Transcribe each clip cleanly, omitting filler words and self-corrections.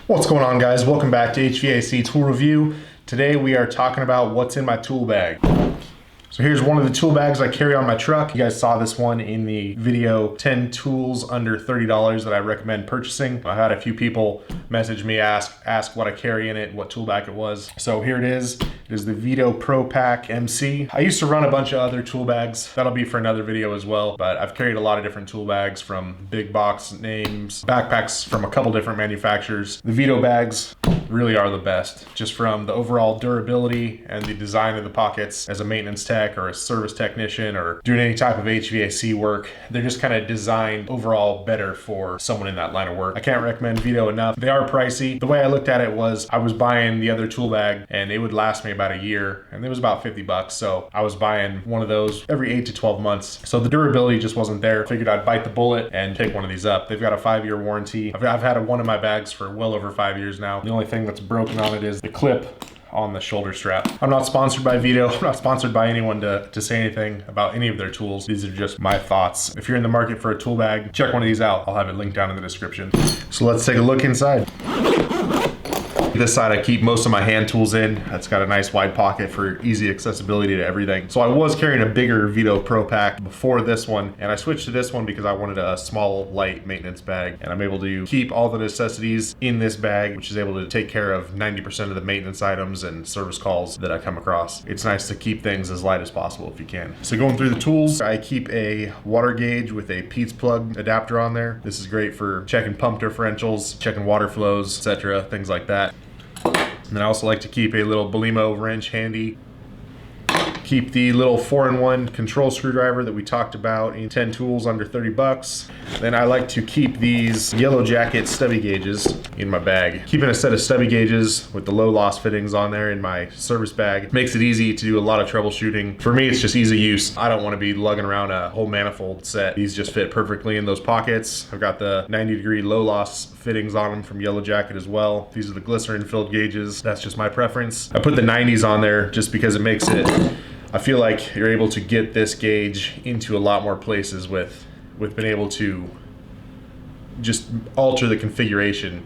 What's going on, guys? Welcome back to HVAC Tool Review. Today we are talking about what's in my tool bag. So here's one of the tool bags I carry on my truck. You guys saw this one in the video, 10 tools under $30 that I recommend purchasing. I had a few people message me, ask what I carry in it, what tool bag it was. So here it is. It is the Veto Pro Pack MC. I used to run a bunch of other tool bags. That'll be for another video as well, but I've carried a lot of different tool bags from big box names, backpacks from a couple different manufacturers. The Veto bags really are the best, just from the overall durability and the design of the pockets. As a maintenance tech or a service technician or doing any type of HVAC work, they're just kind of designed overall better for someone in that line of work. I can't recommend Veto enough. They are pricey. The way I looked at it was I was buying the other tool bag and it would last me about a year, and it was about 50 bucks. So I was buying one of those every 8 to 12 months. So the durability just wasn't there. Figured I'd bite the bullet and pick one of these up. They've got a 5-year warranty. I've had one of my bags for well over 5 years now. The only thing that's broken on it is the clip on the shoulder strap. I'm not sponsored by Veto. I'm not sponsored by anyone to say anything about any of their tools. These are just my thoughts. If you're in the market for a tool bag, check one of these out. I'll have it linked down in the description. So let's take a look inside. This side I keep most of my hand tools in. It's got a nice wide pocket for easy accessibility to everything. So I was carrying a bigger Veto Pro Pack before this one, and I switched to this one because I wanted a small, light maintenance bag, and I'm able to keep all the necessities in this bag, which is able to take care of 90% of the maintenance items and service calls that I come across. It's nice to keep things as light as possible if you can. So going through the tools, I keep a water gauge with a Pete's plug adapter on there. This is great for checking pump differentials, checking water flows, etc., things like that. And then I also like to keep a little Belimo wrench handy. Keep the little 4-in-1 control screwdriver that we talked about in 10 tools under 30 bucks. Then I like to keep these Yellow Jacket stubby gauges in my bag. Keeping a set of stubby gauges with the low loss fittings on there in my service bag makes it easy to do a lot of troubleshooting. For me, it's just easy use. I don't want to be lugging around a whole manifold set. These just fit perfectly in those pockets. I've got the 90-degree low loss fittings on them from Yellow Jacket as well. These are the glycerin filled gauges. That's just my preference. I put the 90s on there just because it makes it, I feel like you're able to get this gauge into a lot more places with being able to just alter the configuration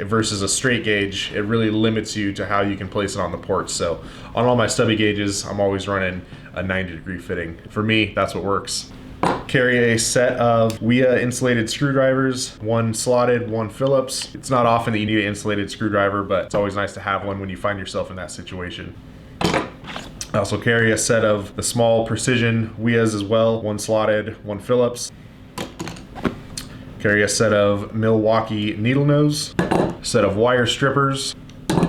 versus a straight gauge. It really limits you to how you can place it on the ports. So on all my stubby gauges, I'm always running a 90-degree fitting. For me, that's what works. Carry a set of insulated screwdrivers, one slotted, one Phillips. It's not often that you need an insulated screwdriver, but it's always nice to have one when you find yourself in that situation. I also carry a set of the small precision WIAs as well, one slotted, one Phillips. Carry a set of Milwaukee needle nose, a set of wire strippers,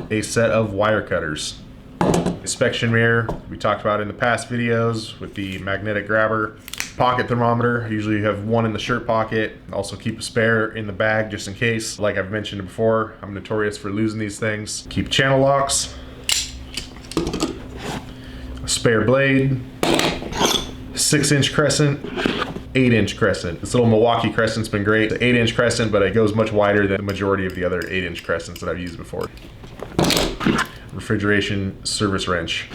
a set of wire cutters. Inspection mirror, we talked about in the past videos with the magnetic grabber. Pocket thermometer, I usually have one in the shirt pocket. Also keep a spare in the bag just in case. Like I've mentioned before, I'm notorious for losing these things. Keep channel locks, a spare blade, 6-inch crescent, 8-inch crescent. This little Milwaukee crescent's been great. It's an 8-inch crescent, but it goes much wider than the majority of the other 8-inch crescents that I've used before. Refrigeration service wrench.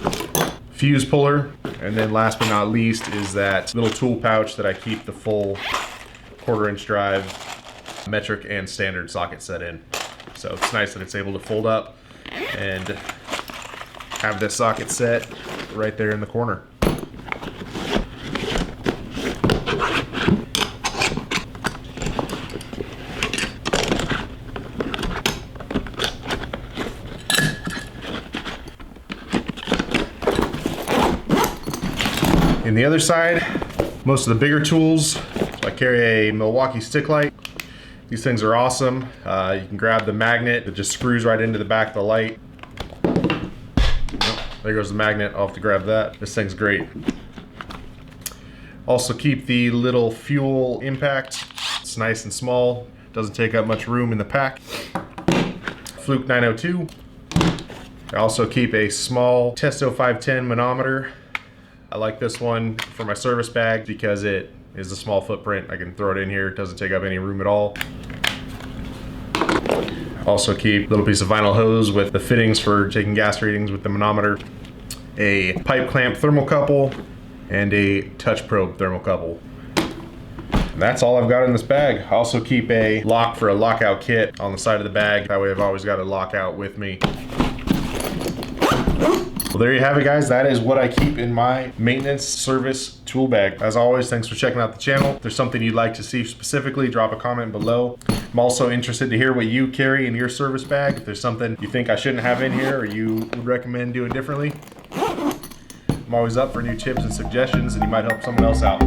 Fuse puller, and then last but not least is that little tool pouch that I keep the full 1/4-inch drive, metric and standard socket set in. So it's nice that it's able to fold up and have this socket set right there in the corner. In the other side, most of the bigger tools, so I carry a Milwaukee stick light. These things are awesome. You can grab the magnet that just screws right into the back of the light. Oh, there goes the magnet, I'll have to grab that. This thing's great. Also keep the little fuel impact. It's nice and small, doesn't take up much room in the pack. Fluke 902. I also keep a small Testo 510 manometer. I like this one for my service bag because it is a small footprint. I can throw it in here, it doesn't take up any room at all. Also keep a little piece of vinyl hose with the fittings for taking gas readings with the manometer, a pipe clamp thermocouple, and a touch probe thermocouple. And that's all I've got in this bag. I also keep a lock for a lockout kit on the side of the bag. That way I've always got a lockout with me. Well, there you have it, guys. That is what I keep in my maintenance service tool bag. As always, thanks for checking out the channel. If there's something you'd like to see specifically, drop a comment below. I'm also interested to hear what you carry in your service bag. If there's something you think I shouldn't have in here or you would recommend doing differently, I'm always up for new tips and suggestions, and you might help someone else out.